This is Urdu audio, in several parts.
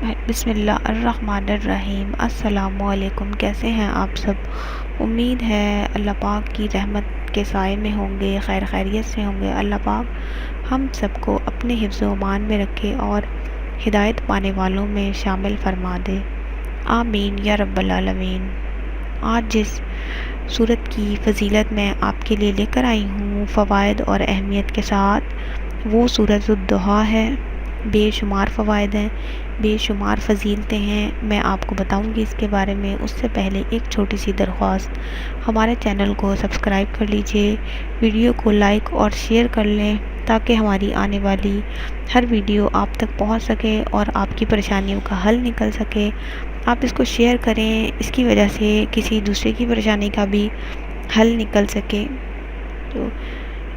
بسم اللہ الرحمن الرحیم۔ السلام علیکم، کیسے ہیں آپ سب؟ امید ہے اللہ پاک کی رحمت کے سائے میں ہوں گے، خیر خیریت سے ہوں گے۔ اللہ پاک ہم سب کو اپنے حفظ و امان میں رکھے اور ہدایت پانے والوں میں شامل فرما دے، آمین یا رب العالمین۔ آج جس سورت کی فضیلت میں آپ کے لیے لے کر آئی ہوں فوائد اور اہمیت کے ساتھ، وہ سورۃ الضحیٰ ہے۔ بے شمار فوائد ہیں، بے شمار فضیلتیں ہیں، میں آپ کو بتاؤں گی اس کے بارے میں۔ اس سے پہلے ایک چھوٹی سی درخواست، ہمارے چینل کو سبسکرائب کر لیجئے، ویڈیو کو لائک اور شیئر کر لیں تاکہ ہماری آنے والی ہر ویڈیو آپ تک پہنچ سکے اور آپ کی پریشانیوں کا حل نکل سکے۔ آپ اس کو شیئر کریں، اس کی وجہ سے کسی دوسرے کی پریشانی کا بھی حل نکل سکے۔ تو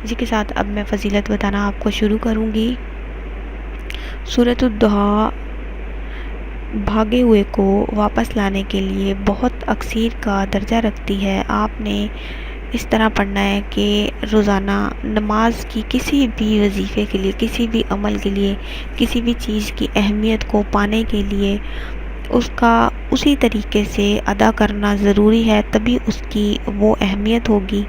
اسی کے ساتھ اب میں فضیلت بتانا آپ کو شروع کروں گی۔ سورۃ الضحیٰ بھاگے ہوئے کو واپس لانے کے لیے بہت اکثیر کا درجہ رکھتی ہے۔ آپ نے اس طرح پڑھنا ہے کہ روزانہ نماز کی کسی بھی وظیفے کے لیے، کسی بھی عمل کے لیے، کسی بھی چیز کی اہمیت کو پانے کے لیے اس کا اسی طریقے سے ادا کرنا ضروری ہے، تبھی اس کی وہ اہمیت ہوگی،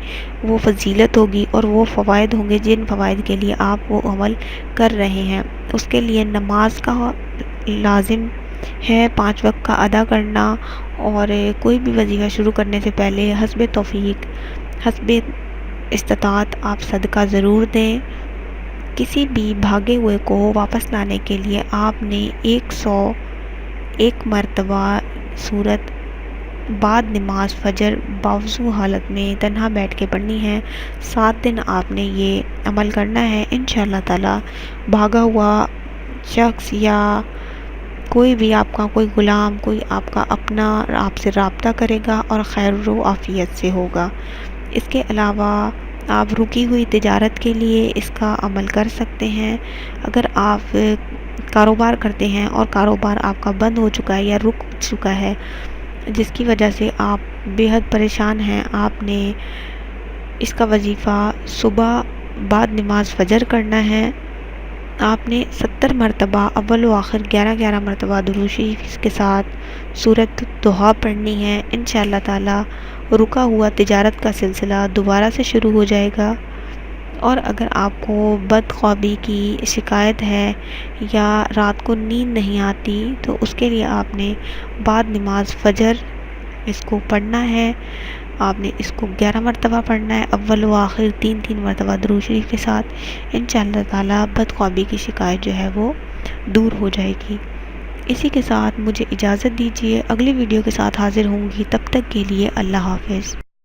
وہ فضیلت ہوگی اور وہ فوائد ہوں گے جن فوائد کے لیے آپ وہ عمل کر رہے ہیں۔ اس کے لیے نماز کا لازم ہے 5 وقت کا ادا کرنا، اور کوئی بھی وظیفہ شروع کرنے سے پہلے حسب توفیق، حسب استطاعت آپ صدقہ ضرور دیں۔ کسی بھی بھاگے ہوئے کو واپس لانے کے لیے آپ نے 101 مرتبہ سورت بعد نماز فجر باوضو حالت میں تنہا بیٹھ کے پڑھنی ہے۔ 7 دن آپ نے یہ عمل کرنا ہے۔ انشاءاللہ تعالی بھاگا ہوا شخص یا کوئی بھی آپ کا کوئی غلام، کوئی آپ کا اپنا آپ سے رابطہ کرے گا اور خیر و عافیت سے ہوگا۔ اس کے علاوہ آپ رکی ہوئی تجارت کے لیے اس کا عمل کر سکتے ہیں۔ اگر آپ کاروبار کرتے ہیں اور کاروبار آپ کا بند ہو چکا ہے یا رک چکا ہے، جس کی وجہ سے آپ بے حد پریشان ہیں، آپ نے اس کا وظیفہ صبح بعد نماز فجر کرنا ہے۔ آپ نے 70 مرتبہ اول و آخر 11 مرتبہ درود شریف کے ساتھ سورۃ الضحیٰ پڑھنی ہے۔ انشاءاللہ تعالی رکا ہوا تجارت کا سلسلہ دوبارہ سے شروع ہو جائے گا۔ اور اگر آپ کو بدخوابی کی شکایت ہے یا رات کو نیند نہیں آتی، تو اس کے لیے آپ نے بعد نماز فجر اس کو پڑھنا ہے۔ آپ نے اس کو 11 مرتبہ پڑھنا ہے، اول و آخر 3 مرتبہ درود شریف کے ساتھ۔ انشاءاللہ تعالی بدخوابی کی شکایت جو ہے وہ دور ہو جائے گی۔ اسی کے ساتھ مجھے اجازت دیجیے، اگلی ویڈیو کے ساتھ حاضر ہوں گی، تب تک کے لیے اللہ حافظ۔